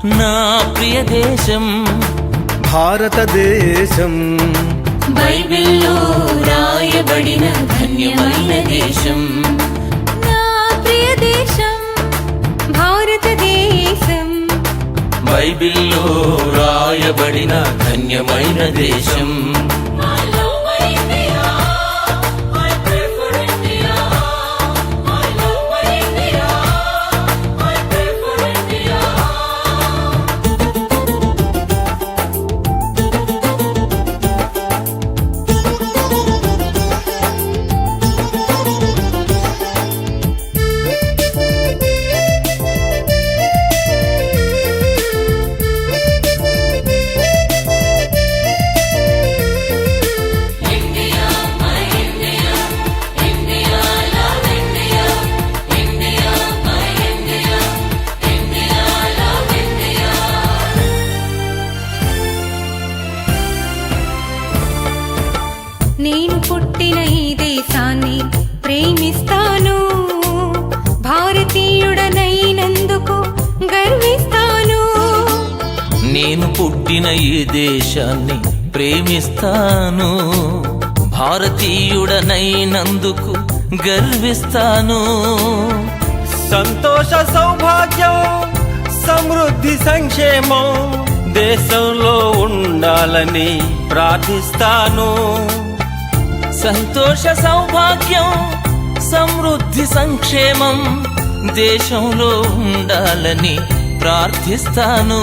నా ప్రియ దేశం భారతదేశం, బైబిల్లో రాయబడిన ధన్యమైన దేశం. నా ప్రియ దేశం భారతదేశం, బైబిల్లో రాయబడిన ధన్యమైన దేశం. నేను పుట్టిన ఈ దేశాన్ని ప్రేమిస్తాను, భారతీయుడనైనందుకు గర్విస్తాను. నేను పుట్టిన ఈ దేశాన్ని ప్రేమిస్తాను, భారతీయుడనైనందుకు గర్విస్తాను. సంతోష సౌభాగ్యం సమృద్ధి సంక్షేమం దేశంలో ఉండాలని ప్రార్థిస్తాను. సంతోష సౌభాగ్యం సమృద్ధి సంక్షేమం దేశంలో ఉండాలని ప్రార్థిస్తాను.